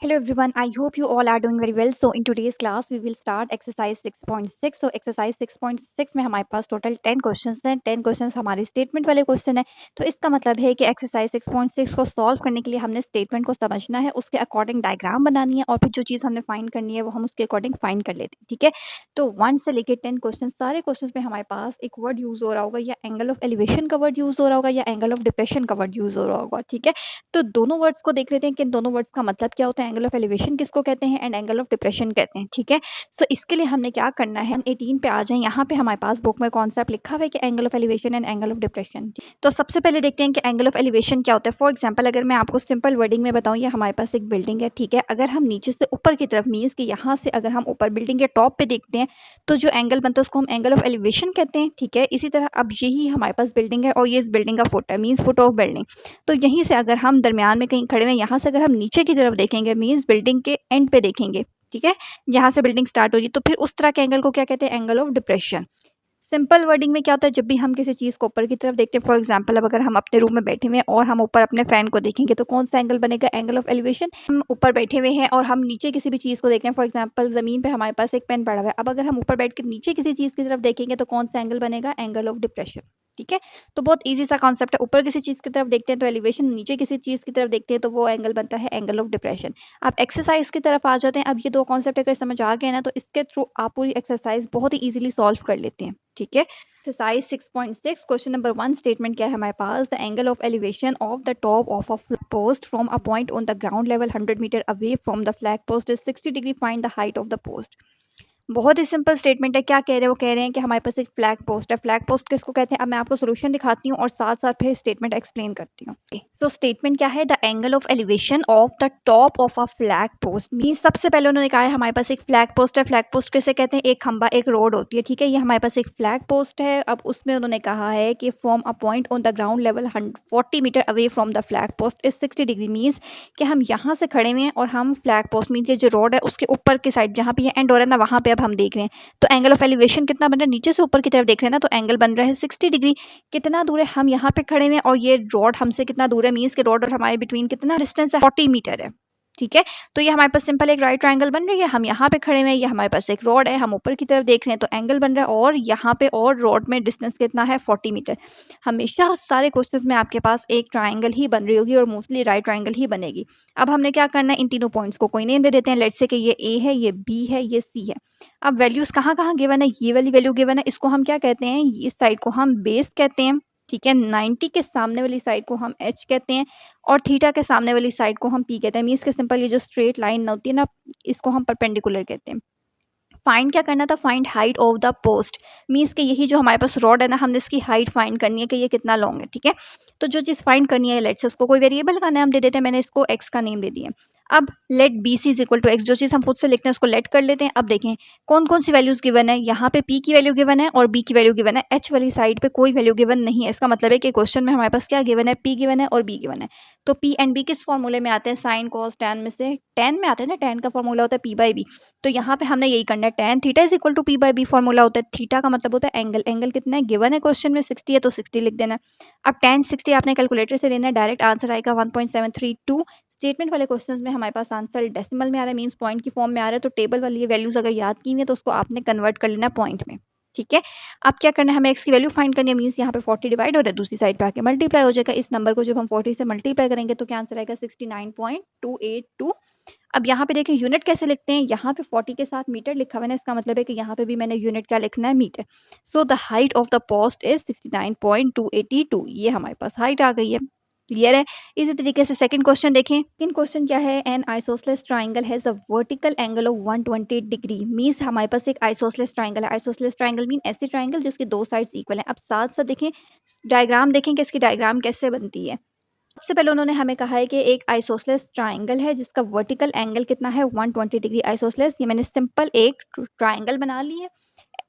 Hello everyone, I hope you all are doing very well. So in today's class we will start exercise 6.6. So exercise 6.6 में हमारे पास total 10 questions हैं। 10 questions हमारे statement वाले question है। तो इसका मतलब है कि एक्सरसाइज 6.6 को सॉल्व करने के लिए हमने स्टेटमेंट को समझना है, उसके अकॉर्डिंग डायग्राम बनानी है और फिर जो चीज़ हमने फाइंड करनी है वो हम उसके अकॉर्डिंग फाइंड कर लेते हैं। ठीक है, तो 1 से लेकर 10 क्वेश्चन, सारे क्वेश्चन में हमारे पास एक वर्ड यूज़ हो रहा होगा, या एंगल ऑफ एलिवेशन का वर्ड यूज़ हो रहा होगा या एंगल ऑफ डिप्रेशन का वर्ड यूज़ हो रहा होगा। ठीक है, तो दोनों वर्ड्स को देख लेते हैं कि इन दोनों वर्ड्स का मतलब क्या होता है, एंगल ऑफ एलिवेशन किसको कहते हैं एंड एंगल ऑफ डिप्रेशन कहते हैं। ठीक है, सो इसके लिए हमने क्या करना है, 18 पे आ जाएं। यहाँ पे हमारे पास बुक में कॉन्सेप्ट लिखा हुआ है कि angle of elevation and angle of depression. तो सबसे पहले देखते हैं कि एंगल ऑफ एलिवेशन क्या होता है। फॉर एग्जाम्पल अगर मैं आपको सिंपल वर्डिंग में बताऊँ, ये हमारे पास एक बिल्डिंग है। ठीक है, अगर हम नीचे से ऊपर की तरफ, मीन्स कि यहाँ से अगर हम ऊपर बिल्डिंग के टॉप पे देखते हैं तो जो एंगल बनता है उसको हम एंगल ऑफ एलिवेशन कहते हैं। ठीक है, इसी तरह अब यही हमारे पास बिल्डिंग है और ये इस बिल्डिंग का फुट है, मीन्स फुट ऑफ बिल्डिंग। तो यहीं से अगर हम दरमियान में कहीं खड़े हुए, यहाँ से अगर हम नीचे की तरफ देखेंगे, मीन्स बिल्डिंग के एंड पे देखेंगे। ठीक है, यहाँ से बिल्डिंग स्टार्ट हो रही है, तो फिर उस तरह के एंगल को क्या कहते हैं, angle of depression. Simple wording में क्या होता है, जब भी हम किसी चीज़ को ऊपर की तरफ देखते हैं, फॉर एग्जांपल अब अगर हम अपने रूम में बैठे हुए हैं और हम ऊपर अपने फैन को देखेंगे तो कौन सा एंगल बनेगा, एंगल ऑफ एलिवेशन। हम ऊपर बैठे हुए हैं और हम नीचे किसी भी चीज़ को देख रहे हैं, फॉर एग्जांपल ज़मीन पे हमारे पास एक पेन पड़ा हुआ है, अब अगर हम ऊपर बैठ कर नीचे किसी चीज़ की तरफ देखेंगे तो कौन सा एंगल बनेगा, एंगल ऑफ डिप्रेशन। ठीक है, तो बहुत ईजी सा कॉन्सेप्ट है, ऊपर किसी चीज़ की तरफ देखते हैं तो एलिवेशन, नीचे किसी चीज़ की तरफ देखते हैं तो वो एंगल बनता है एंगल ऑफ डिप्रेशन। आप एक्सरसाइज की तरफ आ जाते हैं। अब ये दो कॉन्सेप्ट अगर समझ आ गए ना तो इसके थ्रू आप पूरी एक्सरसाइज बहुत ही ईजिली सॉल्व कर लेते हैं। ठीक है, एक्सरसाइज 6.6 क्वेश्चन नंबर 1 स्टेटमेंट क्या है हमारे पास, the angle of elevation of the top of a flag post from a point on the ground level 100 metre away from the flag post is 60 degree, find the height of the post. बहुत ही simple statement है। क्या कह रहे हैं, वो कह रहे हैं कि हमारे पास एक फ्लैग पोस्ट है। फ्लैग पोस्ट किसको कहते हैं, अब मैं आपको सोल्यूशन दिखाती हूँ और साथ साथ फिर स्टेटमेंट एक्सप्लेन करती हूँ। सो स्टेटमेंट क्या है, the angle of elevation of the top of a flag post. Means सबसे पहले उन्होंने कहा है हमारे पास एक फ्लैग पोस्ट है। फ्लैग पोस्ट किसे कहते हैं, एक खंबा, एक रोड होती है। ठीक है, ये हमारे पास एक फ्लैग पोस्ट है। अब उसमें उन्होंने कहा है कि from a point on the ground level 40 metre away from the flag post is 60 degree. Means कि हम यहाँ से खड़े हुए हैं और हम फ्लैग पोस्ट, मीन्स ये जो रोड है उसके ऊपर की साइड जहाँ पे ये एंड हो रहा है ना, वहाँ पे अब हम देख रहे हैं। तो एंगल ऑफ एलिवेशन कितना बन रहा है, नीचे से ऊपर की तरफ देख रहे हैं ना, तो एंगल बन रहा है 60 डिग्री। कितना दूर है, हम यहाँ पे खड़े हुए हैं और ये रोड हमसे कितना दूर है, मीन्स के रोड और हमारे बिटवीन कितना डिस्टेंस है, 40 मीटर है। ठीक है, तो ये हमारे पास सिंपल एक राइट ट्रायंगल बन रही है। हम यहाँ पे खड़े हुए हैं, ये हमारे पास एक रोड है, हम ऊपर की तरफ देख रहे हैं तो एंगल बन रहा है, और यहाँ पे और रोड में डिस्टेंस कितना है, 40 मीटर। हमेशा सारे क्वेश्चंस में आपके पास एक ट्रायंगल ही बन रही होगी और मोस्टली राइट ट्रायंगल ही बनेगी। अब हमने क्या करना है, इन तीनों पॉइंट्स को कोई नेम दे देते हैं। लेट्स से कि ये ए है, ये बी है, ये सी है। अब वैल्यूज कहाँ कहाँ गिवन है, ये वाली वैल्यू गिवन है, इसको हम क्या कहते हैं, इस साइड को हम बेस कहते हैं। ठीक है, 90 के सामने वाली साइड को हम एच कहते हैं और थीटा के सामने वाली साइड को हम पी कहते हैं। मीन्स के सिंपल ये जो स्ट्रेट लाइन होती है ना, इसको हम परपेंडिकुलर कहते हैं। फाइंड क्या करना था, find height of the post. Means कि यही जो हमारे पास रॉड है ना, हमने इसकी हाइट फाइंड करनी है कि ये कितना लॉन्ग है। ठीक है, तो जो चीज़ फाइंड करनी है, लेट से उसको कोई वेरिएबल का नाम दे देते हैं। मैंने इसको एक्स का नेम दे दिया। अब let B C is equal to x, जो चीज़ हम खुद से लिखते हैं उसको लेट कर लेते हैं। अब देखें कौन कौन सी वैल्यूज गिवन है, यहाँ पे पी की वैल्यू गिवन है और बी की वैल्यू गिवन है। एच वाली साइड पे कोई वैल्यू गिवन नहीं है। इसका मतलब है कि क्वेश्चन में हमारे पास क्या गिवन है, पी गिवन है और बी गिवन है। तो पी एंड बी किस फॉर्मूले में आते हैं, साइन कॉस टैन में से टैन में आते हैं ना, टैन का फॉर्मूला होता है पी बाई बी। तो यहाँ पे हमने यही करना है, tan theta is equal to P by B formula होता है। थीटा का मतलब होता है एंगल। एंगल कितना है, गिवन है क्वेश्चन में 60 है तो 60 लिख देना। अब टैन 60 आपने कैलकुलेटर से लेना है, डायरेक्ट आंसर आएगा 1.732। स्टेटमेंट वाले क्वेश्चन में हमारे पास आंसर डेसिमल में आ रहा है, मीन्स पॉइंट की फॉर्म में आ रहा है। तो टेबल वाली वैल्यूज अगर याद की हुई है तो उसको आपने कन्वर्ट कर लेना पॉइंट में। ठीक है, अब क्या करना है, हमें एक्स की वैल्यू फाइंड करनी है। मीन्स यहाँ पे 40 डिवाइड हो रहा है, दूसरी साइड पे आके मल्टीप्लाई हो जाएगा। इस नंबर को जब हम 40 से मल्टीप्लाई करेंगे तो क्या आंसर आएगा, 69.282। अब यहाँ पे देखें यूनिट कैसे लिखते हैं, यहाँ पे 40 के साथ मीटर लिखा हुआ है ना, इसका मतलब है कि यहाँ पे भी मैंने यूनिट क्या लिखना है, metre. So the height of the post is 69.282। ये हमारे पास हाइट आ गई है। क्लियर है। इसी तरीके से सेकंड क्वेश्चन देखें। सेकंड क्वेश्चन क्या है, N isosceles triangle has a vertical angle of 120 degree. Means हमारे पास एक आइसोसेलेस ट्राइंगल है। आइसोसेलेस ट्राइंगल मीन ऐसी ट्राइंगल जिसकी दो साइड्स इक्वल हैं। अब साथ साथ देखें डायग्राम, देखें कि इसकी डायग्राम कैसे बनती है। सबसे पहले उन्होंने हमें कहा है कि एक आइसोसेलेस ट्राइंगल है जिसका वर्टिकल एंगल कितना है, 120 डिग्री। आइसोसेलेस, ये मैंने सिंपल एक ट्राइंगल बना ली है।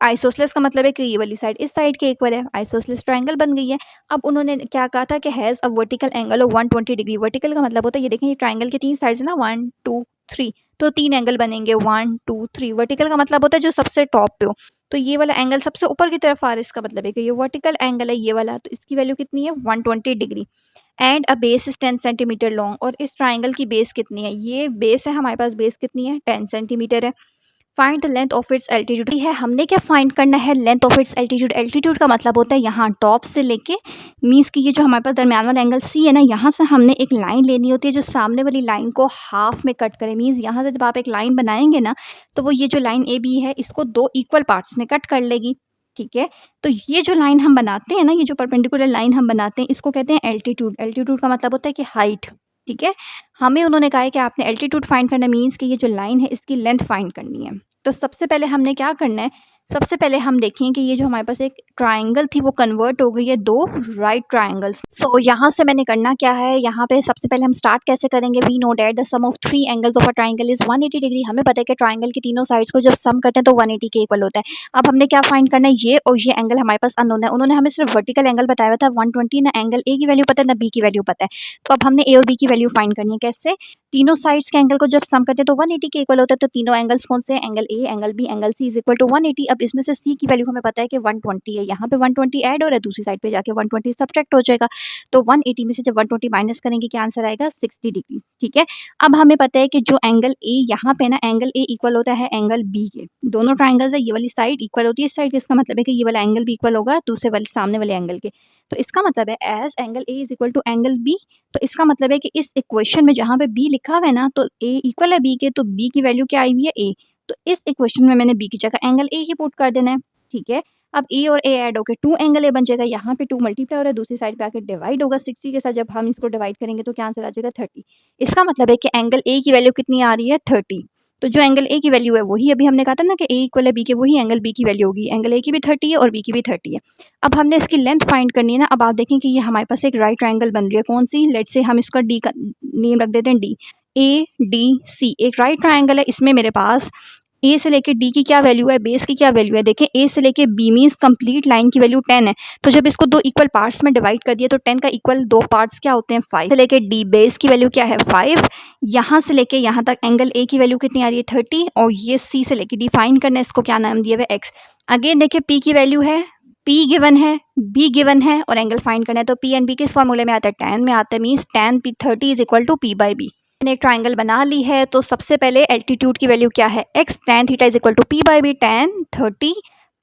आइसोसेलेस का मतलब है कि ये वाली साइड इस साइड के इक्वल है, आइसोसेलेस ट्राइंगल बन गई है। अब उन्होंने क्या कहा था कि has a vertical angle of 120 degree. Vertical का मतलब होता है, ये देखें ये ट्राइंगल की तीन साइड्स है ना, 1 2 3, तो तीन एंगल बनेंगे 1 2 3। वर्टिकल का मतलब होता है जो सबसे टॉप पे हो। तो ये वाला एंगल सबसे ऊपर की तरफ आ रहा है, इसका मतलब है कि ये वर्टिकल एंगल है ये वाला, तो इसकी वैल्यू कितनी है 120 degree. And a base is 10 centimetre long, और इस ट्राइंगल की बेस कितनी है, ये बेस है हमारे पास, बेस कितनी है 10 सेंटीमीटर है। Find the length of its altitude है, हमने क्या फाइंड करना है, length of its altitude. Altitude का मतलब होता है यहाँ टॉप से लेके, मीन्स कि ये जो हमारे पास दरमियान वाला एंगल सी है ना, यहाँ से हमने एक लाइन लेनी होती है जो सामने वाली लाइन को हाफ में कट करे। मीन्स यहाँ से जब आप एक लाइन बनाएंगे ना, तो वो ये जो लाइन ए बी है इसको 2 इक्वल पार्ट्स में कट कर लेगी, ठीक है। तो ये जो लाइन हम बनाते हैं ना, ये जो परपेंडिकुलर लाइन हम बनाते हैं, इसको कहते हैं एल्टीट्यूड। एल्टीट्यूड का मतलब होता है कि हाइट, ठीक है। हमें उन्होंने कहा है कि आपने एल्टीट्यूड फाइंड करना, मीन्स कि ये जो लाइन है इसकी लेंथ फाइंड करनी है। तो सबसे पहले हमने क्या करना है, सबसे पहले हम देखें कि ये जो हमारे पास एक ट्राइंगल थी वो कन्वर्ट हो गई है 2 राइट ट्राइंगल्स। सो यहाँ से मैंने करना क्या है, यहाँ पे सबसे पहले हम स्टार्ट कैसे करेंगे, we know that the sum of 3 angles of a triangle is 180 degree. हमें पता है कि ट्राइंगल की तीनों साइड्स को जब सम करते हैं तो 180 के इक्वल होता है। अब हमने क्या फाइंड करना है, ये और ये एंगल हमारे पास अननोन है। उन्होंने हमें सिर्फ वर्टिकल एंगल बताया हुआ था 120, ना एंगल ए की वैल्यू पता है ना बी की वैल्यू पता है। तो अब हमने ए और बी की वैल्यू फाइंड करनी है, कैसे, तीनों साइड्स के एंगल को जब सम करते हैं तो 180 के इक्वल होता है। तो तीनों एंगल्स कौन से हैं, angle A, angle B, angle C is equal to 180। अब इसमें से सी की वैल्यू हमें पता है कि 120 है, यहाँ पे 120 ऐड हो रहा है, दूसरी साइड पे जाके 120 सब्ट्रैक्ट हो जाएगा। तो 180 में से जब 120 माइनस करेंगे क्या आंसर आएगा 60 डिग्री, ठीक है। अब हमें पता है कि जो एंगल ए यहाँ पे ना, एंगल ए इक्वल होता है एंगल बी के। दोनों ट्राइंगल्स है, ये वाली साइड इक्वल होती है इस साइड, इसका मतलब है कि ये वाला एंगल भी इक्वल होगा दूसरे वाले सामने वाले एंगल के। तो इसका मतलब है as angle A is equal to angle B. तो इसका मतलब है कि इस इक्वेशन में जहाँ पे बी लिखा हुआ है ना, तो ए इक्वल है बी के, तो बी की वैल्यू क्या आई हुई है ए। तो इस इक्वेशन में मैंने बी की जगह एंगल ए ही पुट कर देना है, ठीक है। अब ए और ए ऐड होकर 2 एंगल ए बन जाएगा, यहाँ पे 2 मल्टीप्लाई हो रहा है, दूसरी साइड पे आकर डिवाइड होगा 60 के साथ। जब हम इसको डिवाइड करेंगे तो क्या आंसर आ जाएगा 30। इसका मतलब है कि एंगल ए की वैल्यू कितनी आ रही है 30। तो जो एंगल ए की वैल्यू है वही अभी हमने कहा था ना कि ए इक्वल है बी के, वही एंगल बी की वैल्यू होगी। एंगल ए की भी 30 है और बी की भी 30 है। अब हमने इसकी लेंथ फाइंड करनी है ना। अब आप देखें कि ये हमारे पास एक राइट ट्राइंगल बन रही है, कौन सी, लेट्स से हम इसका डी का नेम रख देते हैं डी, ए डी सी एक राइट ट्राइंगल है। इसमें मेरे पास ए से लेके डी की क्या वैल्यू है, बेस की क्या वैल्यू है, देखें ए से लेके बी मीन्स कंप्लीट लाइन की वैल्यू 10 है। तो जब इसको 2 इक्वल पार्ट्स में डिवाइड कर दिया तो 10 का इक्वल 2 पार्ट्स क्या होते हैं 5। से लेके डी बेस की वैल्यू क्या है 5। यहाँ से लेके यहाँ तक एंगल ए की वैल्यू कितनी आ रही है 30, और ये सी से लेके डी फाइंड करना है, इसको क्या नाम दिया हुआ है एक्स। अगेन देखिए पी की वैल्यू है, पी गिवन है, बी गिवन है, और एंगल फाइंड करना है। तो पी एंड बी किस फॉर्मूले में आता है, tan में आता है, means tan P 30 is equal to P by B. मैंने एक ट्राइंगल बना ली है, तो सबसे पहले एल्टीट्यूड की वैल्यू क्या है x, tan theta is equal to P by B tan 30।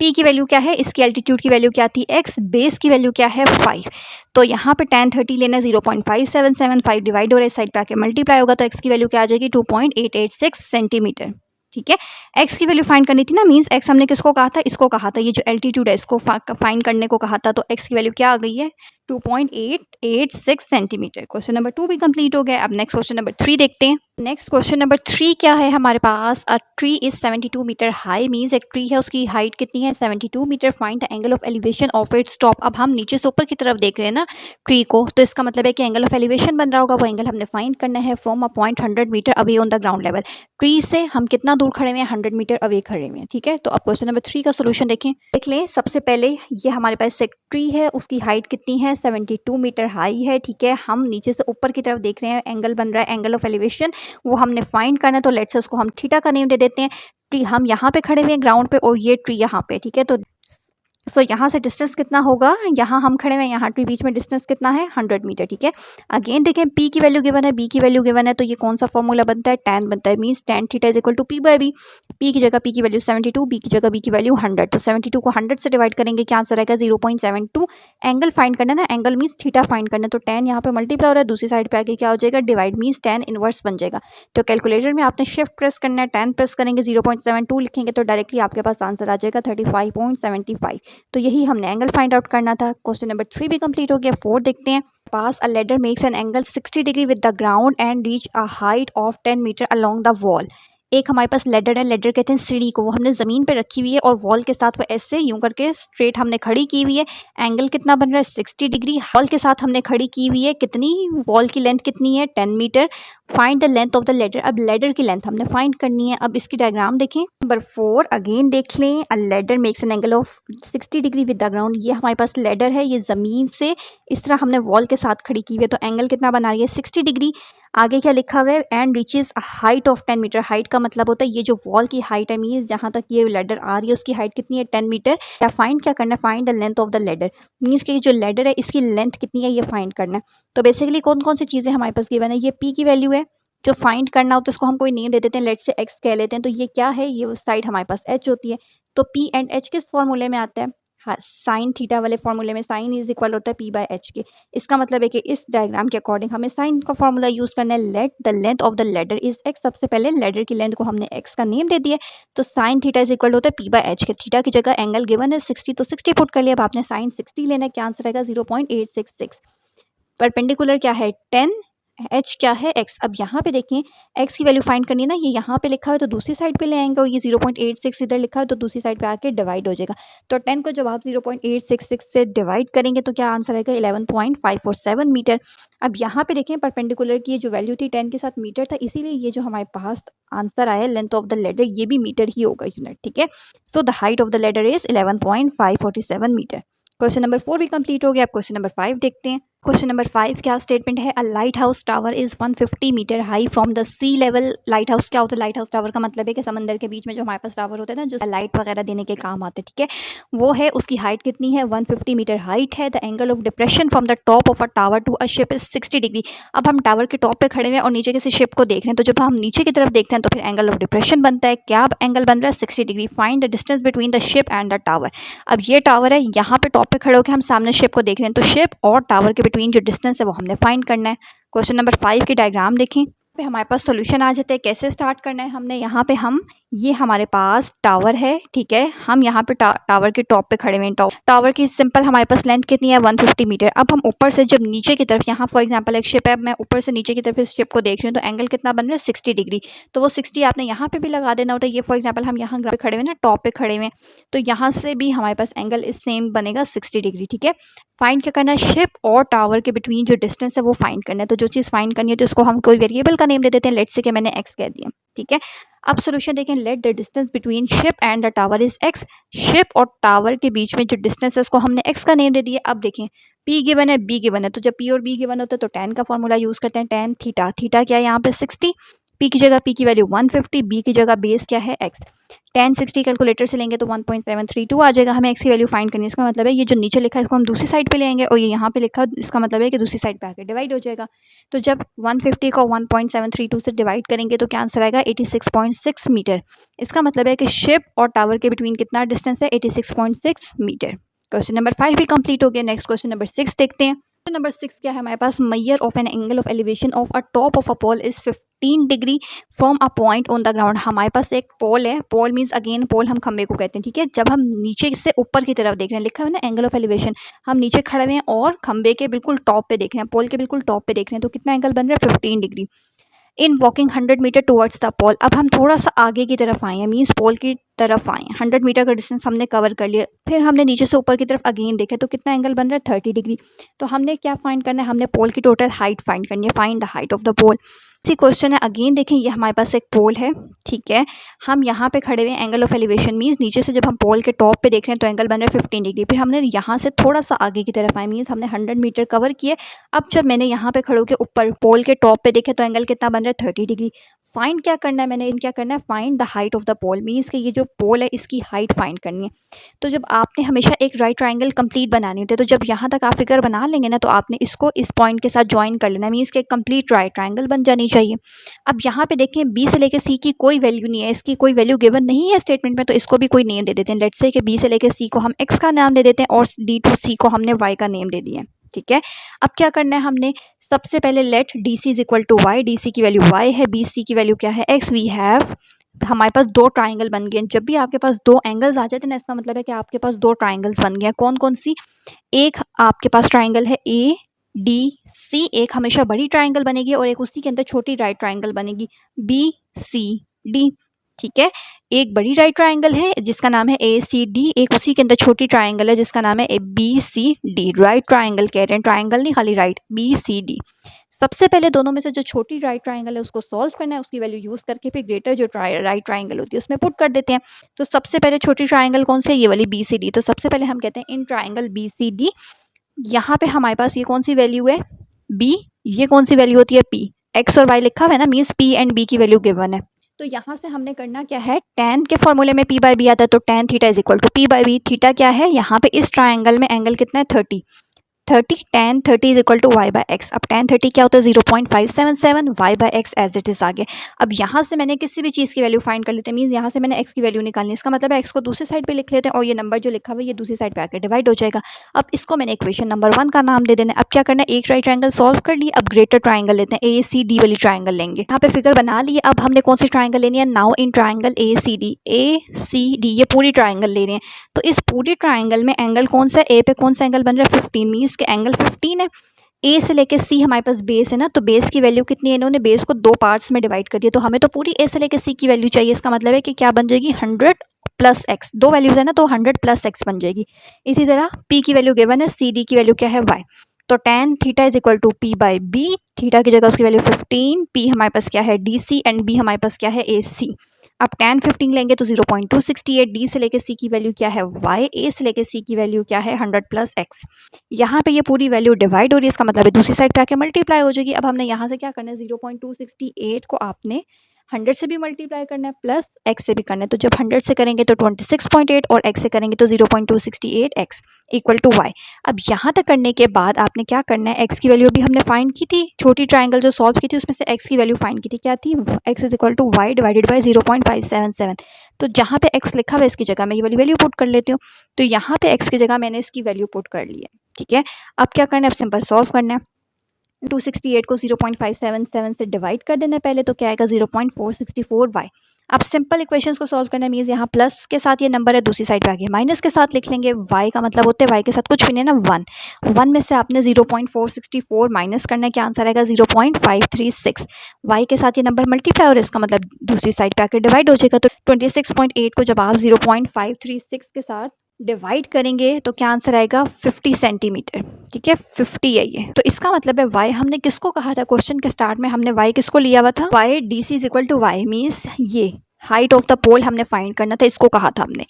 p की वैल्यू क्या है, इसकी एल्टीट्यूड की वैल्यू क्या थी x, बेस की वैल्यू क्या है 5। तो यहाँ पे tan 30 लेना 0.5775 डिवाइड हो रहा है, साइड पे आके मल्टीप्लाई होगा, तो x की वैल्यू क्या आ जाएगी 2.886 सेंटीमीटर, ठीक है। x की वैल्यू फाइंड करनी थी ना, मीन्स x हमने किसको कहा था, इसको कहा था, ये जो एल्टीट्यूड है इसको फाइंड करने को कहा था। तो x की वैल्यू क्या आ गई है 2.886 सेंटीमीटर। क्वेश्चन नंबर 2 भी कंप्लीट हो गया। अब नेक्स्ट क्वेश्चन नंबर 3 देखते हैं। नेक्स्ट क्वेश्चन नंबर 3 क्या है हमारे पास, a tree is 72 metre high, means एक ट्री है उसकी हाइट कितनी है 72 metre. Find the angle of elevation of its top. अब हम नीचे से ऊपर की तरफ देख रहे हैं ना ट्री को, तो इसका मतलब है कि एंगल ऑफ एलिवेशन बन रहा होगा, वो एंगल हमने फाइंड करना है from a point 100 metre away on the ground level. Tree से हम कितना दूर खड़े हुए हैं 100 मीटर अवे खड़े हुए हैं, ठीक है। तो अब क्वेश्चन नंबर 3 का सोल्यूशन देखें, देख लें। सबसे पहले ये हमारे पास एक ट्री है, उसकी हाइट कितनी है 72 मीटर हाई है, ठीक है। हम नीचे से ऊपर की तरफ देख रहे हैं, एंगल बन रहा है एंगल ऑफ एलिवेशन, वो हमने फाइंड करना है। तो लेट्स से उसको हम थीटा का नेम दे देते हैं। ट्री हम यहाँ पे खड़े हुए हैं ग्राउंड पे, और ये ट्री यहाँ पे, ठीक है। तो सो यहाँ से डिस्टेंस कितना होगा, यहाँ हम खड़े हुए हैं, यहाँ ट्री बीच में डिस्टेंस कितना है 100 मीटर, ठीक है। अगेन देखें p की वैल्यू गिवन है, b की वैल्यू गिवन है, तो ये कौन सा फॉर्मूला बनता है tan बनता है, means tan theta is equal to p by b। p की जगह p की वैल्यू 72, b की जगह b की वैल्यू 100। तो 72 को 100 से डिवाइड करेंगे क्या आंसर आएगा 0.72। एंगल फाइंड करना ना, एंगल मीन्स थीटा फाइंड करना, तो tan यहाँ पे मल्टीप्लाई हो रहा है, दूसरी साइड पे आके क्या हो जाएगा डिवाइड, मीन्स tan इनवर्स बन जाएगा। तो कैलकुलेटर में आपने शिफ्ट प्रेस करना है, tan प्रेस करेंगे 0.72 लिखेंगे तो डायरेक्टली आपके पास आंसर आ जाएगा 35.75। तो यही हमने एंगल फाइंड आउट करना था। क्वेश्चन नंबर 3 भी कंप्लीट हो गया। 4 देखते हैं। पास a ladder makes an angle 60 degree with the ground and reach a height of 10 metre along the wall. एक हमारे पास लेडर है, लेडर कहते हैं सीढ़ी को, वो हमने ज़मीन पे रखी हुई है और वॉल के साथ वो ऐसे यूं करके स्ट्रेट हमने खड़ी की हुई है। एंगल कितना बन रहा है 60 डिग्री। वॉल के साथ हमने खड़ी की हुई है, कितनी, वॉल की लेंथ कितनी है 10 metre. Find the length of the ladder. अब लेडर की लेंथ हमने फाइंड करनी है। अब इसकी डायग्राम देखें। नंबर 4 अगेन देख लें। अ ladder makes an angle of 60 degree with the ground. ये हमारे पास लेडर है, ये ज़मीन से इस तरह हमने वॉल के साथ खड़ी की हुई है, तो एंगल कितना बना रही है 60 डिग्री। आगे क्या लिखा हुआ है, and reaches a height of 10 metre. Height का मतलब होता है ये जो वॉल की हाइट है, मीन्स जहाँ तक ये लेडर आ रही है उसकी हाइट कितनी है, 10 मीटर। क्या फाइंड क्या करना है, find the length of the ladder, means कि जो लेडर है इसकी लेंथ कितनी है ये फाइंड करना है। तो बेसिकली कौन कौन सी चीज़ें हमारे पास गिवन है, ये पी की वैल्यू है, जो फाइंड करना होता है उसको हम कोई नेम दे देते हैं, लेट से एक्स कह लेते हैं। तो ये क्या है, ये साइड हमारे पास एच होती है। तो पी एंड एच किस फॉर्मूले में आता है, हाँ साइन थीटा वाले फॉर्मूले में, साइन इज इक्वल होता है पी बाय एच के। इसका मतलब है कि इस डायग्राम के अकॉर्डिंग हमें साइन का फॉर्मूला यूज करना है, let the length of the ladder is x. सबसे पहले लेडर की लेंथ को हमने एक्स का नेम दे दिया, तो साइन थीटा इज इक्वल होता है पी बाय एच के। थीटा की जगह एंगल गिवन है 60, तो 60 पुट कर लिया। अब आपने साइन 60 लेना है, क्या आंसर आएगा 0.866। परपेंडिकुलर क्या है 10, एच क्या है एक्स। अब यहाँ पे देखें एक्स की वैल्यू फाइंड करनी है ना, ये यहाँ पे लिखा है तो दूसरी साइड पे ले आएंगे, और ये 0.86 इधर लिखा है तो दूसरी साइड पे आके डिवाइड हो जाएगा। तो 10 को जब आप 0.866 से डिवाइड करेंगे तो क्या आंसर आएगा 11.547 मीटर। अब यहाँ पे देखें परपेंडिकुलर की ये जो वैल्यू थी 10 के साथ मीटर था, इसीलिए ये जो हमारे पास आंसर आया लेंथ ऑफ द लेडर ये भी मीटर ही होगा यूनिट, ठीक है। So the height of the ladder is 11.547 metre. Question number 4 भी कंप्लीट हो गया। अब क्वेश्चन नंबर 5 देखते हैं। क्वेश्चन नंबर 5 क्या स्टेटमेंट है, a lighthouse tower is 150 metre high from the sea level. Lighthouse क्या होता है, लाइट हाउस टावर का मतलब है कि समंदर के बीच में जो हमारे पास टावर होते हैं ना, जो लाइट वगैरह देने के काम आते हैं, ठीक है, वो है। उसकी हाइट कितनी है, 150 मीटर हाइट है। The angle of depression from the top of a tower to a ship is 60 degree. अब हम टावर के टॉप पे खड़े हुए हैं और नीचे किसी शिप को देख रहे हैं, तो जब हम नीचे की तरफ देखते हैं तो फिर एंगल ऑफ डिप्रेशन बनता है, क्या एंगल बन रहा है 60 degree. Find the distance between the ship and the tower. अब ये टावर है, यहाँ पे टॉप पे खड़े होकर हम सामने शिप को देख रहे हैं, तो शिप और टावर के बिटवीन जो डिस्टेंस है वो हमने फाइंड करना है। क्वेश्चन नंबर 5 की डायग्राम देखें, पे हमारे पास सॉल्यूशन आ जाता है। कैसे स्टार्ट करना है हमने, यहाँ पे हम ये हमारे पास टावर है, ठीक है, हम यहाँ पे टावर के टॉप पे खड़े हुए हैं। टावर की सिंपल हमारे पास लेंथ कितनी है 150 मीटर। अब हम ऊपर से जब नीचे की तरफ, यहाँ फॉर एग्जांपल एक शिप है, मैं ऊपर से नीचे की तरफ इस शिप को देख रही हूँ, तो एंगल कितना बन रहा है 60 डिग्री। तो वो 60 आपने यहाँ पे भी लगा देना होता है। ये फॉर एग्जाम्पल हम यहाँ खड़े हुए ना, टॉप पे खड़े हुए, तो यहाँ से भी हमारे पास एंगल इस सेम बनेगा 60 डिग्री, ठीक है। फाइंड क्या करना है, शिप और टावर के बिटवीन जो डिस्टेंस है वो फाइंड करना है। तो जो चीज़ फाइंड करनी है तो उसको हम कोई वेरिएबल का नेम दे देते हैं, लेट्स से कि मैंने एक्स कह दिया, ठीक है। अब सोल्यूशन देखें, let the distance between ship and the tower is x. Ship और टावर के बीच में जो डिस्टेंस है उसको हमने एक्स का नेम दे दिया। अब देखें पी गिवन है, बी गिवन है, तो जब पी और बी गिवन होता है तो tan का फॉर्मूला यूज़ करते हैं, tan थीटा। थीटा क्या है यहाँ पे 60, पी की जगह पी की वैल्यू 150, बी की जगह बेस क्या है एक्स। tan 60 कैलकुलेटर से लेंगे तो 1.732 आ जाएगा। हमें एक्स की वैल्यू फाइंड करनी है, इसका मतलब है ये जो नीचे लिखा है इसको हम दूसरी साइड पे ले आएंगे, और ये यहाँ पे लिखा है इसका मतलब है कि दूसरी साइड पे आके डिवाइड हो जाएगा। तो जब 150 को 1.732 से डिवाइड करेंगे तो क्या आंसर आएगा 86.6 मीटर। इसका मतलब है कि शिप और टावर के बिटवीन कितना डिस्टेंस है 86.6 मीटर। क्वेश्चन नंबर 5 भी कंप्लीट हो गया। नेक्स्ट क्वेश्चन नंबर 6 देखते हैं। क्वेश्चन नंबर 6 क्या है हमारे पास, measure of an angle of elevation of a top of a pole is 15 degree from a point on the ground. हमारे पास एक पोल है, पोल मीन्स अगेन पोल हम खंबे को कहते हैं, ठीक है। जब हम नीचे से ऊपर की तरफ देख रहे हैं, लिखा है ना एंगल ऑफ एलिवेशन, हम नीचे खड़े हुए हैं और खंबे के बिल्कुल टॉप पे देख रहे हैं, पोल के बिल्कुल टॉप पे देख रहे हैं, तो कितना एंगल बन रहा है 15 degree. In walking 100 metre towards the pole. अब हम थोड़ा सा आगे की तरफ आए हैं, मीन्स पोल की तरफ आए, 100 मीटर का डिस्टेंस हमने कवर कर लिया। फिर हमने नीचे से ऊपर की तरफ अगेन देखा, तो कितना एंगल बन रहा है 30 डिग्री। तो हमने क्या फाइंड करना है, हमने पोल की टोटल हाइट फाइंड करनी है, find the height of the pole. इसी क्वेश्चन है, अगेन देखें ये हमारे पास एक पोल है, ठीक है, हम यहाँ पे खड़े हुए हैं। एंगल ऑफ एलिवेशन मीन्स नीचे से जब हम पोल के टॉप पे देख रहे हैं तो एंगल बन रहा है 15 डिग्री। फिर हमने यहाँ से थोड़ा सा आगे की तरफ आए, मीन्स हमने 100 मीटर कवर किए। अब जब मैंने यहाँ पे खड़े होकर ऊपर पोल के टॉप पे देखे तो एंगल कितना बन रहा है 30 डिग्री। फाइंड क्या करना है, मैंने क्या करना है, find the height of the pole, means कि ये जो पोल है इसकी हाइट फाइंड करनी है। तो जब आपने हमेशा एक राइट ट्रायंगल कंप्लीट बनानी होती है, तो जब यहाँ तक आप फिगर बना लेंगे ना, तो आपने इसको इस पॉइंट के साथ ज्वाइन कर लेना, मीन्स कि कंप्लीट राइट ट्रायंगल बन जानी चाहिए। अब यहाँ पे देखें बी से लेकर सी की कोई वैल्यू नहीं है, इसकी कोई वैल्यू गिवन नहीं है स्टेटमेंट में, तो इसको भी कोई नेम दे देते हैं। लेट्स से कि बी से लेकर सी को हम एक्स का नाम दे देते हैं और डी टू सी को हमने वाई का नेम दे दिया, ठीक है। अब क्या करना है, हमने सबसे पहले let D C is equal to Y, D C की वैल्यू वाई है, बी सी की वैल्यू क्या है एक्स। वी हैव, हमारे पास दो ट्राइंगल बन गए। जब भी आपके पास दो एंगल्स आ जाते हैं ना, इसका मतलब है कि आपके पास दो ट्राइंगल्स बन गए। कौन कौन सी, एक आपके पास ट्राइंगल है ए डी सी, एक हमेशा बड़ी ट्राइंगल बनेगी और एक उसी के अंदर छोटी राइट ट्राइंगल बनेगी बी सी डी, ठीक है। एक बड़ी राइट ट्राइंगल है जिसका नाम है ए सी डी, एक उसी के अंदर छोटी ट्राइंगल है जिसका नाम है B C D. Right triangle कह रहे हैं, ट्राइंगल नहीं खाली राइट, बी सी डी। सबसे पहले दोनों में से जो छोटी राइट ट्राइंगल है उसको सॉल्व करना है, उसकी वैल्यू यूज़ करके फिर ग्रेटर जो राइट ट्राइंगल होती है उसमें पुट कर देते हैं। तो सबसे पहले छोटी ट्राइंगल कौन सी है, ये वाली बी सी डी। तो सबसे पहले हम कहते हैं in triangle B C D, यहाँ पे हमारे पास ये कौन सी वैल्यू है बी, ये कौन सी वैल्यू होती है पी, एक्स और वाई लिखा हुआ है ना, मीन्स पी एंड बी की वैल्यू गिवन है। तो यहाँ से हमने करना क्या है, tan के फॉर्मूले में p बाई बी आता है, तो tan theta is equal to p by B. Theta क्या है, यहाँ पे इस ट्राइंगल में एंगल कितना है 30, 30 tan 30 is equal to y by x. अब tan 30 क्या होता है 0.577, y by x as it is आ गया। अब यहाँ से मैंने किसी भी चीज़ की वैल्यू फाइंड कर लेते हैं, मीन्स यहाँ से मैंने x की वैल्यू निकालनी है, इसका मतलब है x को दूसरी साइड पे लिख लेते हैं और ये नंबर जो लिखा हुआ है ये दूसरी साइड पे आकर डिवाइड हो जाएगा। अब इसको मैंने इक्वेशन नंबर 1 का नाम दे देना है। अब क्या करना है, एक राइट ट्राइंगल सॉल्व कर लिए, अब ग्रेटर ट्राइंगल लेते हैं, ए सी डी वाली ट्राइंगल लेंगे। यहाँ पे फिगर बना लिए। अब हमने कौन सी ट्राइंगल लेनी है, now in triangle A C D, ये पूरी ट्राइंगल ले रहे हैं। तो इस पूरी ट्राइंगल में एंगल कौन सा है, ए पे कौन सा एंगल बन रहा है 15, मीन्स के एंगल 15 है। ए से लेके सी हमारे पास बेस है ना, तो बेस की वैल्यू कितनी है, इन्होंने बेस को 2 पार्ट्स में डिवाइड कर दिया, तो हमें तो पूरी ए से लेके सी की वैल्यू चाहिए। इसका मतलब है कि क्या बन जाएगी 100 प्लस एक्स, 2 वैल्यूज है ना, तो 100 प्लस एक्स बन जाएगी। इसी तरह पी की वैल्यू गिवन है, सी डी की वैल्यू क्या है वाई, तो tan theta is equal to P by B. Theta की जगह उसकी वैल्यू 15, पी हमारे पास क्या है डी सी एंड बी हमारे पास क्या है ए सी। अब tan 15 लेंगे तो 0.268, डी से लेके सी की वैल्यू क्या है वाई, ए से लेके सी की वैल्यू क्या है 100 प्लस एक्स। यहाँ पे ये पूरी वैल्यू डिवाइड हो रही है, इसका मतलब है दूसरी साइड पे आके मल्टीप्लाई हो जाएगी। अब हमने यहाँ से क्या करना है, 0.268 को आपने 100 से भी मल्टीप्लाई करना है प्लस एक्स से भी करना है। तो जब 100 से करेंगे तो 26.8 और एक्स से करेंगे तो 0.268 एक्स इक्वल टू वाई। अब यहाँ तक करने के बाद आपने क्या करना है, एक्स की वैल्यू भी हमने फाइंड की थी, छोटी ट्राइंगल जो सॉल्व की थी उसमें से एक्स की वैल्यू फाइंड की थी, क्या थी, X is equal to Y divided by 0.577। तो जहाँ पे एक्स लिखा हुआ है इसकी जगह मैं ये वाली वैल्यू पुट कर लेती हूँ। तो यहाँ पे एक्स की जगह मैंने इसकी वैल्यू पुट कर ली है, ठीक है। अब क्या करना है, अब सिंपल सॉल्व करना है। 268 को 0.577 से डिवाइड कर देना है पहले, तो क्या आएगा 0.464 वाई। अब सिंपल इक्वेशंस को सॉल्व करना मीन्स यहाँ प्लस के साथ ये नंबर है, दूसरी साइड पे आगे माइनस के साथ लिख लेंगे। वाई का मतलब होता है वाई के साथ कुछ भी नहीं ना, 1 में से आपने 0.464 माइनस करना है, क्या आंसर आएगा 0.536। वाई के साथ ये नंबर मल्टीप्लाई और इसका मतलब दूसरी साइड पे आकर डिवाइड हो जाएगा। तो 26.8 को जब आप 0.536 के साथ डिवाइड करेंगे तो क्या आंसर आएगा 50 सेंटीमीटर, ठीक है, 50 है ये। तो इसका मतलब है y हमने किसको कहा था, क्वेश्चन के स्टार्ट में हमने y किसको लिया हुआ था, y D C is equal to Y, means ये हाइट ऑफ द पोल हमने फाइंड करना था, इसको कहा था हमने।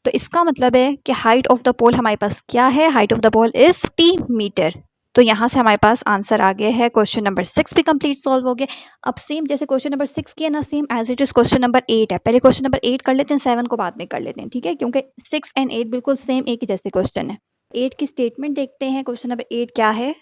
तो इसका मतलब है कि हाइट ऑफ द पोल हमारे पास क्या है, height of the pole is 50 metre. तो यहाँ से हमारे पास आंसर आ गया है, क्वेश्चन नंबर 6 भी कंप्लीट सॉल्व हो गया। अब सेम जैसे क्वेश्चन नंबर 6 किया ना, same as it is question number 8 है। पहले क्वेश्चन नंबर 8 कर लेते हैं, 7 को बाद में कर लेते हैं, ठीक है, क्योंकि 6 एंड 8 बिल्कुल सेम एक ही जैसे क्वेश्चन है। 8 की स्टेटमेंट देखते हैं, क्वेश्चन नंबर 8 क्या है,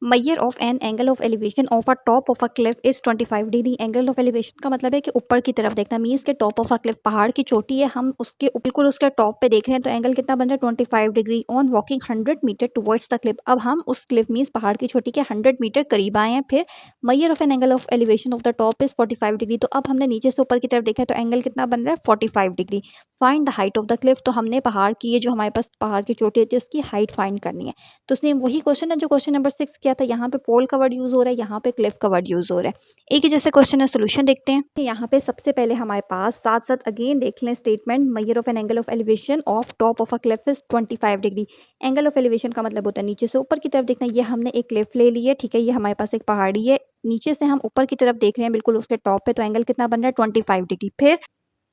measure of an angle of elevation of a top of a cliff is 25 degree. Angle of elevation का मतलब है कि ऊपर की तरफ देखना, मीन्स के टॉप ऑफ अ क्लिफ, पहाड़ की चोटी है, हम उसके बिल्कुल उसके टॉप पे देख रहे हैं, तो एंगल कितना बन रहा है 25 degree on walking 100 metre towards the cliff. अब हम उस क्लिफ मीन्स पहाड़ की चोटी के 100 मीटर करीब आए हैं। फिर measure of an angle of elevation of the top is 45 degree. तो अब हमने नीचे से ऊपर की तरफ देखा है, तो एंगल कितना बन रहा है 45 degree. Find the height of the Cliff, तो हमने पहाड़ की, ये जो हमारे पास पहाड़ की चोटी होती है उसकी हाइट फाइंड करनी है। तो सेम वही क्वेश्चन है जो क्वेश्चन नंबर 6 किया था, यहाँ पे पोल का वर्ड यूज हो रहा है, यहाँ पे क्लिफ का वर्ड यूज हो रहा है। एक ही जैसे क्वेश्चन है, सोल्यूशन देखते हैं। यहाँ पे सबसे पहले हमारे पास साथ साथ अगेन देख लें statement, measure of an angle of elevation of top of a cliff is 25 degree. Angle of elevation का मतलब होता है नीचे से ऊपर की तरफ देखना। ये हमने एक क्लिफ ले ली है, ठीक है, ये हमारे पास एक पहाड़ी है, नीचे से हम ऊपर की तरफ देख रहे हैं बिल्कुल उसके टॉप पे, तो एंगल कितना बन रहा है 25 डिग्री। फिर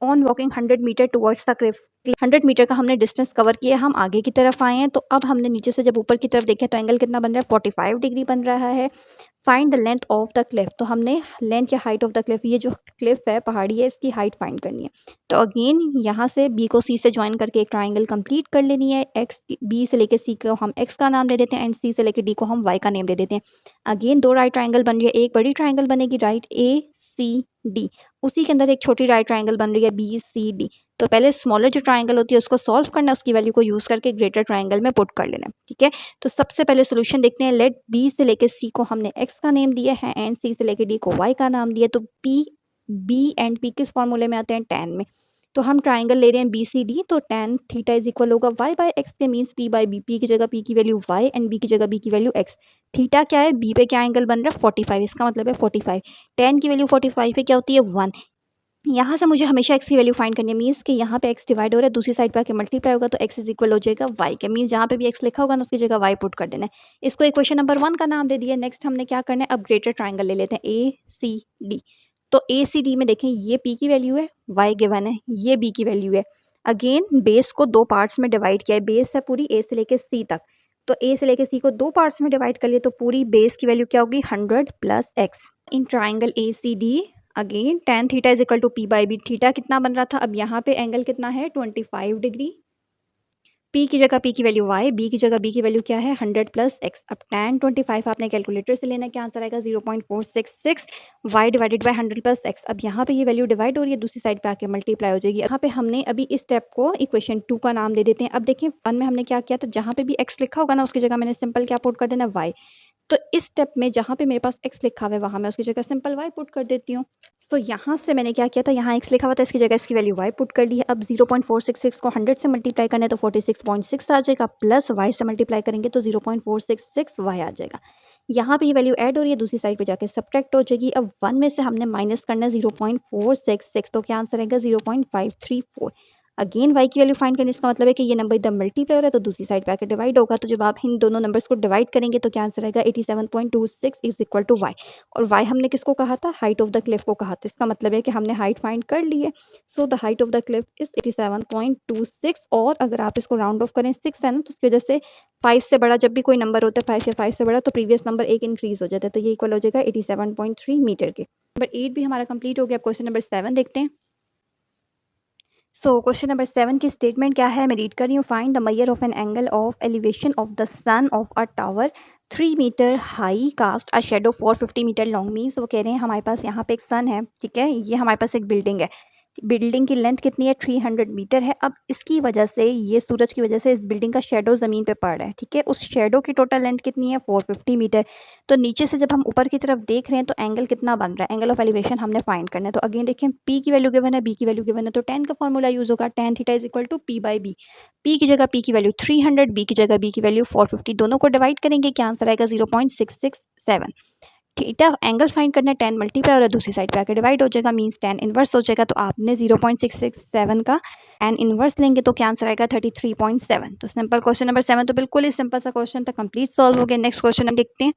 on walking 100 metre towards the cliff, 100 metre का हमने डिस्टेंस कवर किया, हम आगे की तरफ आए हैं, तो अब हमने नीचे से जब ऊपर की तरफ देखा तो एंगल कितना बन रहा है 45 डिग्री बन रहा है। Find the length of the Cliff, तो हमने लेंथ या हाइट ऑफ द क्लिफ, ये जो क्लिफ है पहाड़ी है, इसकी हाइट फाइंड करनी है। तो अगेन यहाँ से बी को सी से ज्वाइन करके एक ट्राइंगल कंप्लीट कर लेनी है। एक्स, बी से लेके सी को हम एक्स का नाम दे देते हैं एंड सी से लेके डी को हम वाई का नेम दे देते हैं। अगेन 2 राइट ट्राइंगल बन रही है, एक बड़ी ट्राइंगल बनेगी राइट ए सी डी, उसी के अंदर एक छोटी राइट ट्राइंगल बन रही है बी सी डी। तो पहले स्मॉलर जो ट्राइंगल होती है उसको सॉल्व करना है, उसकी वैल्यू को यूज़ करके ग्रेटर ट्राइंगल में पुट कर लेना, ठीक है। तो सबसे पहले सोल्यूशन देखते हैं। लेट बी से लेके सी को हमने एक्स का नेम दिया है एंड सी से लेके डी को वाई का नाम दिया। तो पी, बी एंड पी किस फॉर्मूले में आते हैं, टैन में। तो हम ट्राइंगल ले रहे हैं बी सी डी, तो टैन थीटा इज इक्वल होगा वाई बाय एक्स के, means P by B, P की जगह पी की वैल्यू वाई एंड बी की जगह बी की वैल्यू एक्स। थीटा क्या है, बी पे क्या एंगल बन रहा है 45, इसका मतलब है 45। टैन की वैल्यू 45 पे क्या होती है 1। यहाँ से मुझे हमेशा x की वैल्यू फाइंड करनी है, मीन्स कि यहाँ पे x डिवाइड हो रहा है, दूसरी साइड पे आके मल्टीप्लाई होगा, तो x इज इक्वल हो जाएगा y के, मीन्स जहाँ पे भी x लिखा होगा ना उसकी जगह y पुट कर देना है। इसको इक्वेशन नंबर 1 का नाम दे दिया। नेक्स्ट हमने क्या करना है, अब ग्रेटर ट्राइंगल ले लेते हैं ए सी डी। तो ए सी डी में देखें, ये p की वैल्यू है, y गिवन है, ये b की वैल्यू है। अगेन बेस को 2 पार्ट्स में डिवाइड किया है, बेस है पूरी a से लेके c तक, तो ए से लेके सी को 2 पार्ट्स में डिवाइड कर लिए तो पूरी बेस की वैल्यू क्या होगी 100 plus X. In triangle A C D again tan theta is equal to P by B. Theta कितना बन रहा था, अब यहाँ पे एंगल कितना है 25 डिग्री। P की जगह P की वैल्यू y, B की जगह B की वैल्यू क्या है 100 प्लस x। अब tan 25 आपने कैलकुलेटर से लेना है, क्या आंसर आएगा 0.466 y divided by 100 plus x। अब यहाँ पे ये वैल्यू डिवाइड हो रही है, दूसरी साइड पे आके मल्टीप्लाई हो जाएगी। यहाँ पे हमने अभी इस स्टेप को इक्वेशन 2 का नाम दे देते हैं। अब देखिए 1 में हमने क्या किया था, जहाँ पे भी x लिखा होगा ना उसकी जगह मैंने सिंपल क्या पुट कर देना y। तो इस स्टेप में जहाँ पे मेरे पास x लिखा हुआ है वहाँ मैं उसकी जगह सिंपल y पुट कर देती हूँ। तो यहाँ से मैंने क्या किया था, यहाँ x लिखा हुआ था, इसकी जगह इसकी वैल्यू y पुट कर ली है। अब 0.466 को 100 से मल्टीप्लाई करना है तो 46.6 आ जाएगा, प्लस y से मल्टीप्लाई करेंगे तो 0.466 y आ जाएगा। यहाँ पे ये वैल्यू ऐड हो रही है, दूसरी साइड पे जाके सब्ट्रैक्ट हो जाएगी। अब 1 में से हमने माइनस करना है 0.466, तो क्या आंसर आएगा 0.534। अगेन y की वैल्यू फाइंड करने, इसका मतलब है कि ये नंबर इधर मल्टीप्लाई हो रहा है तो दूसरी साइड पे आकर डिवाइड होगा। तो जब आप इन दोनों नंबर्स को डिवाइड करेंगे तो क्या आंसर आएगा 87.26 इज इक्वल टू y। और y हमने किसको कहा था, हाइट ऑफ द क्लिफ को कहा था। इसका मतलब है कि हमने हाइट फाइंड कर ली है। So the height of the Cliff is 87.26। और अगर आप इसको राउंड ऑफ करें 6 है ना, तो उसकी वजह से 5 से बड़ा जब भी कोई नंबर होता है 5 या 5 से बड़ा तो प्रीवियस नंबर एक इंक्रीज हो जाता है, तो ये इक्वल हो जाएगा 87.3 मीटर के। नंबर 8 भी हमारा कंप्लीट हो गया। क्वेश्चन नंबर 7 देखते हैं। सो क्वेश्चन नंबर 7 की स्टेटमेंट क्या है, मैं रीड कर रही हूँ। Find the measure of an angle of elevation of the sun of a tower 3 metre high cast a shadow 450 metre long. Means वो कह रहे हैं हमारे पास यहाँ पे एक सन है, ठीक है, ये हमारे पास एक बिल्डिंग है, बिल्डिंग की लेंथ कितनी है 300 मीटर है। अब इसकी वजह से, ये सूरज की वजह से इस बिल्डिंग का शेडो ज़मीन पे पड़ रहा है, ठीक है, उस शेडो की टोटल लेंथ कितनी है 450 मीटर। तो नीचे से जब हम ऊपर की तरफ देख रहे हैं तो एंगल कितना बन रहा है, एंगल ऑफ एलिवेशन हमने फाइंड करना है। तो अगेन देखिए P की वैल्यू गिवन है, B की वैल्यू गिवन है, तो tan का फॉर्मूला यूज़ होगा, tan theta is equal to P by B. P की जगह P की वैल्यू 300, B की जगह B की वैल्यू 450, दोनों को डिवाइड करेंगे, क्या आंसर आएगा 0.667। थीटा एंगल फाइंड करना है, 10 मल्टीप्लाई और दूसरी साइड पे आकर डिवाइड हो जाएगा, मींस tan इनवर्स हो जाएगा। तो आपने 0.667 का tan इनवर्स लेंगे तो क्या आंसर आएगा 33.7। तो सिंपल क्वेश्चन नंबर 7 तो बिल्कुल ही सिंपल सा क्वेश्चन था, कंप्लीट सॉल्व हो गया। नेक्स्ट क्वेश्चन देखते हैं।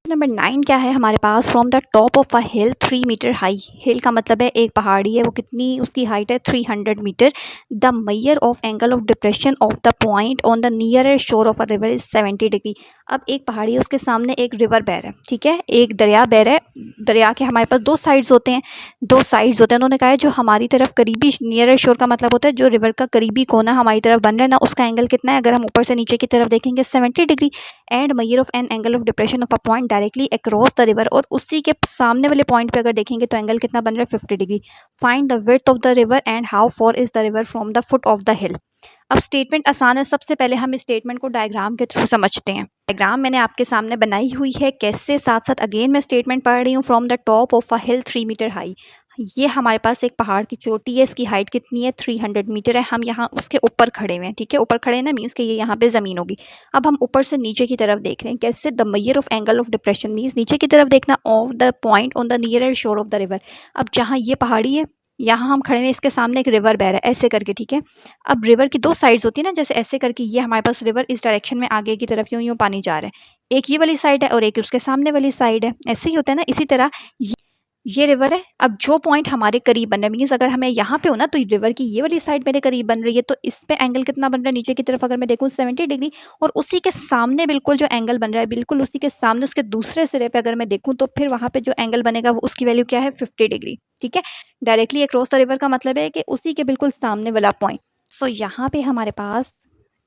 नंबर 9 क्या है हमारे पास, from the top of a hill 3 metre high. Hill का मतलब है एक पहाड़ी है, वो कितनी उसकी हाइट है 300 metre. The measure of angle of depression of the point on the nearer shore of a river is 70 degree. अब एक पहाड़ी है, उसके सामने एक रिवर बह रहा है, ठीक है, एक दरिया बह रहा है। दरिया के हमारे पास दो साइड्स होते हैं, उन्होंने कहा है जो हमारी तरफ करीबी, नियरेर शोर का मतलब होता है जो रिवर का करीबी कोना हमारी तरफ बन रहा है ना, उसका एंगल कितना है, अगर हम ऊपर से नीचे की तरफ देखेंगे 70 degree. And major of an angle of depression of a point directly across the river, और उसी के सामने वाले पॉइंट पे अगर देखेंगे तो एंगल कितना बन रहा है 50 degree. Find the width of the river and how for is the river from the foot of the हिल। अब स्टेटमेंट आसान है, सबसे पहले हम इस स्टेटमेंट को डायग्राम के थ्रू समझते हैं। डायग्राम मैंने आपके सामने बनाई हुई है, कैसे, साथ साथ अगेन मैं स्टेटमेंट पढ़ रही हूँ। From the top of a hill 3 metre high, ये हमारे पास एक पहाड़ की चोटी है, इसकी हाइट कितनी है 300 मीटर है। हम यहाँ उसके ऊपर खड़े हुए हैं, ठीक है, ऊपर खड़े हैं ना, मीन्स कि ये यहाँ पे ज़मीन होगी। अब हम ऊपर से नीचे की तरफ देख रहे हैं, कैसे, the measure of angle of depression means नीचे की तरफ देखना of the point on the nearer शोर ऑफ द रिवर। अब जहाँ ये पहाड़ी है, यहाँ हम खड़े हुए, इसके सामने एक रिवर बह रहा है ऐसे करके, ठीक है। अब रिवर की दो साइड्स होती है ना, जैसे ऐसे करके ये हमारे पास रिवर इस डायरेक्शन में आगे की तरफ यूँ यूँ पानी जा रहा है, एक ये वाली साइड है और एक उसके सामने वाली साइड है, ऐसे ही होता है ना। इसी तरह ये रिवर है। अब जो पॉइंट हमारे करीब बन रहा है, मीन्स अगर हमें यहाँ पे हो ना तो रिवर की ये वाली साइड मेरे करीब बन रही है, तो इस पे एंगल कितना बन रहा है नीचे की तरफ, अगर मैं देखूँ 70 डिग्री। और उसी के सामने बिल्कुल जो एंगल बन रहा है, बिल्कुल उसी के सामने उसके दूसरे सिरे पे अगर मैं देखूँ तो फिर वहाँ पे जो एंगल बनेगा वो उसकी वैल्यू क्या है 50 डिग्री, ठीक है। डायरेक्टली अक्रॉस द रिवर का मतलब है कि उसी के बिल्कुल सामने वाला पॉइंट। सो यहाँ पे हमारे पास,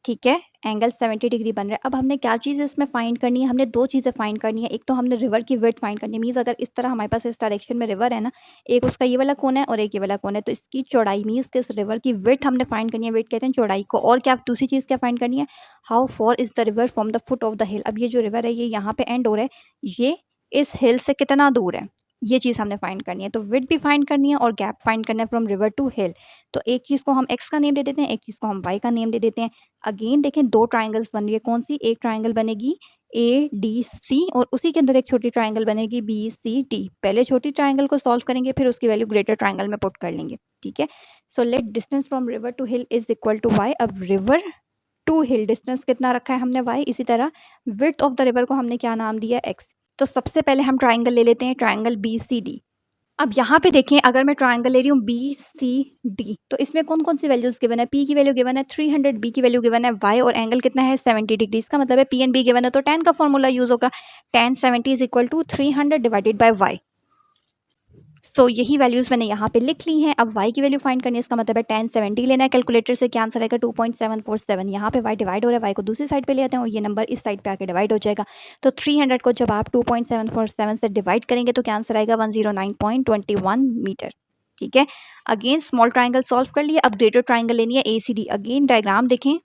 ठीक है, एंगल 70 डिग्री बन रहा है। अब हमने क्या चीज़ इसमें फाइंड करनी है, हमने दो चीज़ें फाइंड करनी है। एक तो हमने रिवर की विड्थ फाइंड करनी है, मीन्स अगर इस तरह हमारे पास इस डायरेक्शन में रिवर है ना, एक उसका ये वाला कोना है और एक ये वाला कोना है, तो इसकी चौड़ाई, मीन्स कि इस रिवर की विड्थ हमने फाइंड करनी है, विड्थ कहते हैं चौड़ाई को। और क्या दूसरी चीज़ क्या फाइंड करनी है, how for is the river from the foot of the हिल। अब ये जो रिवर है ये यहाँ पे एंड हो रहा है, ये इस हिल से कितना दूर है, ये चीज़ हमने फाइंड करनी है। तो विड्थ भी फाइंड करनी है और गैप फाइंड करना है फ्रॉम रिवर टू हिल। तो एक चीज़ को हम x का नेम दे देते हैं, एक चीज़ को हम y का नेम दे देते हैं। अगेन देखें दो ट्राइंगल्स बन रही है, कौन सी, एक ट्राइंगल बनेगी ADC और उसी के अंदर एक छोटी ट्राइंगल बनेगी BCD। पहले छोटी ट्राइंगल को सॉल्व करेंगे, फिर उसकी वैल्यू ग्रेटर ट्राइंगल में पुट कर लेंगे, ठीक है। So let distance from river to hill is equal to y। अब रिवर टू हिल डिस्टेंस कितना रखा है हमने y, इसी तरह विड्थ ऑफ द रिवर को हमने क्या नाम दिया x। तो सबसे पहले हम ट्राइंगल ले लेते हैं, ट्राइंगल BCD। अब यहाँ पे देखें, अगर मैं ट्रायंगल ले रही हूँ बी सी डी, तो इसमें कौन कौन सी वैल्यूज गिवन है? पी की वैल्यू गिवन है 300, बी की वैल्यू गिवन है वाई, और एंगल कितना है 70 डिग्री। इसका मतलब है पी एंड बी गिवन है तो tan का फॉर्मूला यूज होगा। tan 70 is equal to 300 divided by y. So यही वैल्यूज मैंने यहाँ पे लिख ली हैं। अब y की वैल्यू फाइंड करनी है, इसका मतलब है tan 70 लेना है। कैलकुलेटर से क्या आंसर आएगा? 2.747। यहाँ पे y डिवाइड हो रहा है, y को दूसरी साइड पे ले आते हैं और ये नंबर इस साइड पे आके डिवाइड हो जाएगा। तो 300 को जब आप 2.747 से डिवाइड करेंगे तो क्या आंसर आएगा? 109.21 मीटर। ठीक है, अगेन स्मॉल ट्राइंगल सॉल्व कर लिए। अब ग्रेटर ट्राइंगल लेनी है ACD। अगेन डायग्राम देखें।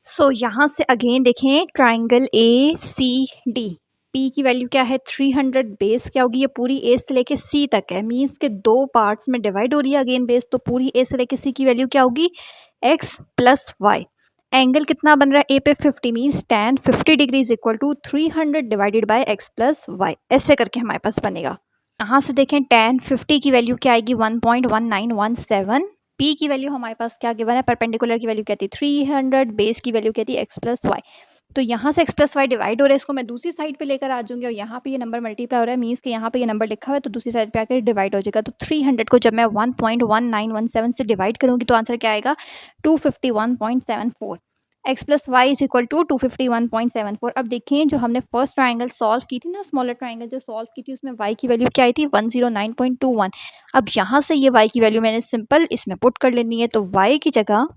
सो यहाँ से अगेन देखें ट्राइंगल ACD। पी की वैल्यू क्या है? 300। बेस क्या होगी? ये पूरी ए से लेके सी तक है, मीन्स के दो पार्ट्स में डिवाइड हो रही है अगेन बेस, तो पूरी ए से लेके सी की वैल्यू क्या होगी? X plus Y. एंगल कितना बन रहा है? ए पे 50, means tan 50 degree is equal to 300 divided by x plus y. ऐसे करके हमारे पास बनेगा। यहाँ से देखें tan 50 की वैल्यू क्या आएगी? 1.1917। पी की वैल्यू हमारे पास क्या गिवन है? परपेंडिकुलर की वैल्यू क्या थी? 300। बेस की वैल्यू क्या थी? X plus y. तो यहाँ से एक्स प्लस वाई डिवाइड हो रहा है, इसको मैं दूसरी साइड पे लेकर आ जाऊंगी और यहाँ पे ये नंबर मल्टीप्लाई हो रहा है, मीन्स कि यहाँ पे ये नंबर लिखा हुआ है तो दूसरी साइड पे आकर डिवाइड हो जाएगा। तो 300 को जब मैं 1.1917 से डिवाइड करूँगी तो आंसर क्या आएगा? 251.74। X plus y is equal to 251.74। अब देखें, जो हमने फर्स्ट ट्राइंगल सॉल्व की थी ना, स्मॉलर ट्राइंगल जो सॉल्व की थी, उसमें वाई की वैल्यू क्या आई थी? 109.21। अब यहाँ से ये वाई की वैल्यू मैंने सिंपल इसमें पुट कर लेनी है। तो वाई की जगह,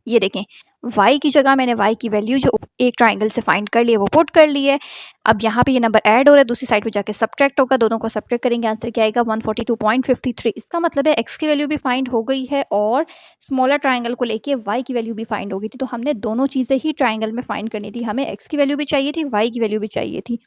ये देखें, y की जगह मैंने y की वैल्यू जो एक ट्राइंगल से फाइंड कर लिए वो पुट कर ली है। अब यहाँ पे ये नंबर ऐड हो रहा है, दूसरी साइड पे जाके सब्ट्रैक्ट होगा, दोनों को सब्ट्रैक्ट करेंगे, आंसर क्या आएगा? 142.53। इसका मतलब है x की वैल्यू भी फाइंड हो गई है और स्मॉलर ट्राइंगल को लेके y की वैल्यू भी फाइंड हो गई थी। तो हमने दोनों चीज़ें ही ट्राइंगल में फाइंड करनी थी, हमें x की वैल्यू भी चाहिए थी, y की वैल्यू भी चाहिए थी।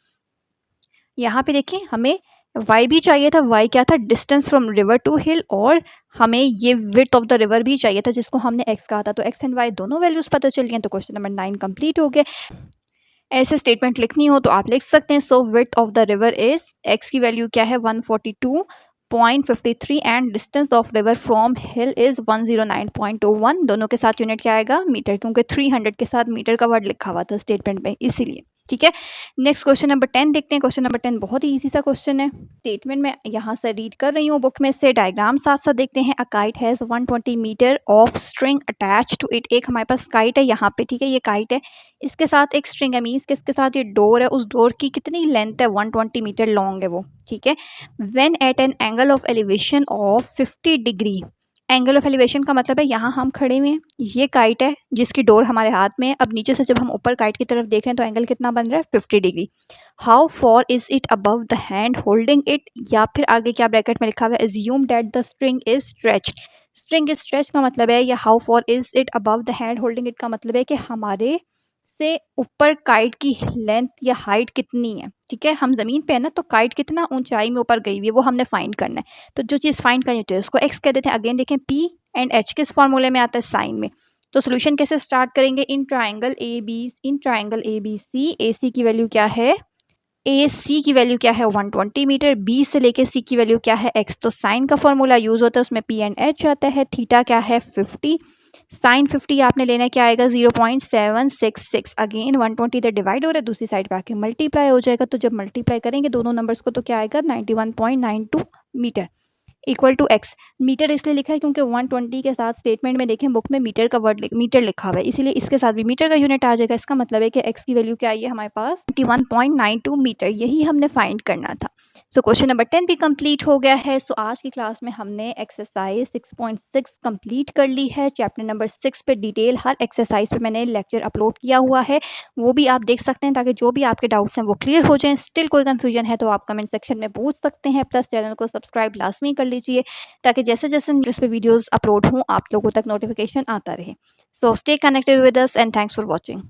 यहाँ पे देखें, हमें y भी चाहिए था। y क्या था? डिस्टेंस फ्रॉम रिवर टू हिल, और हमें ये विड्थ ऑफ द रिवर भी चाहिए था जिसको हमने x कहा था। तो x एंड y दोनों वैल्यूज पता चल गए, तो क्वेश्चन नंबर 9 कंप्लीट हो गया। ऐसे स्टेटमेंट लिखनी हो तो आप लिख सकते हैं। So width of the river is, x की वैल्यू क्या है? 142.53 and distance of river from hill is 109.21। दोनों के साथ यूनिट क्या आएगा? मीटर, क्योंकि 300 के साथ मीटर का वर्ड लिखा हुआ था स्टेटमेंट में, इसीलिए। ठीक है, नेक्स्ट क्वेश्चन नंबर 10 देखते हैं। क्वेश्चन नंबर 10 बहुत ही इजी सा क्वेश्चन है। स्टेटमेंट में यहाँ से रीड कर रही हूँ बुक में से, डायग्राम साथ साथ देखते हैं। A kite has 120 metres of string attach to it. एक हमारे पास काइट है यहाँ पे, ठीक है, ये काइट है, इसके साथ एक स्ट्रिंग है, मीन्स के इसके साथ ये डोर है, उस डोर की कितनी लेंथ है? 120 मीटर लॉन्ग है वो, ठीक है। When eight N angle of elevation of 50 degree. Angle of elevation का मतलब है यहाँ हम खड़े हुए हैं, ये काइट है जिसकी डोर हमारे हाथ में है। अब नीचे से जब हम ऊपर काइट की तरफ देख रहे हैं तो एंगल कितना बन रहा है? 50 degree. How for is it above the hand holding it, या फिर आगे क्या ब्रैकेट में लिखा हुआ है? Assume that the string is stretched. String is stretch का मतलब है, या how for is it above the hand holding it का मतलब है कि हमारे से ऊपर काइट की लेंथ या हाइट कितनी है। ठीक है, हम ज़मीन पे है ना, तो काइट कितना ऊंचाई में ऊपर गई हुई है वो हमने फाइंड करना है। तो जो चीज़ फाइंड करनी होती है उसको एक्स कह देते हैं। अगेन देखें, पी एंड एच किस फॉर्मूले में आता है? साइन में। तो सोल्यूशन कैसे स्टार्ट करेंगे? इन ट्राइंगल ए बी सी, ए सी की वैल्यू क्या है? ए सी की वैल्यू क्या है? 120 मीटर। बी से लेके सी की वैल्यू क्या है? एक्स। तो साइन का फॉर्मूला यूज़ होता है, उसमें पी एंड एच आता है। थीटा क्या है? 50। साइन 50 आपने लेना, क्या आएगा? 0.766। अगेन 120 इधर डिवाइड हो रहा है, दूसरी साइड पे आके मल्टीप्लाई हो जाएगा। तो जब मल्टीप्लाई करेंगे दोनों नंबर्स को तो क्या आएगा? 91.92 metres equal to x. Metre इसलिए लिखा है क्योंकि 120 के साथ स्टेटमेंट में देखें बुक में मीटर का वर्ड मीटर लिखा हुआ है, इसीलिए इसके साथ भी मीटर का यूनिट आ जाएगा। इसका मतलब है कि एक्स की वैल्यू क्या आई है हमारे पास? 91.92 मीटर। यही हमने फाइंड करना था। सो क्वेश्चन नंबर 10 भी कंप्लीट हो गया है। सो आज की क्लास में हमने एक्सरसाइज 6.6 कंप्लीट कर ली है। चैप्टर नंबर 6 पे डिटेल हर एक्सरसाइज पे मैंने लेक्चर अपलोड किया हुआ है, वो भी आप देख सकते हैं, ताकि जो भी आपके डाउट्स हैं वो क्लियर हो जाएं। स्टिल कोई कन्फ्यूजन है तो आप कमेंट सेक्शन में पूछ सकते हैं। प्लस चैनल को सब्सक्राइब लाजमी कर लीजिए ताकि जैसे जैसे इस पे वीडियोज़ अपलोड हों आप लोगों तक नोटिफिकेशन आता रहे। So stay connected with us and thanks for watching.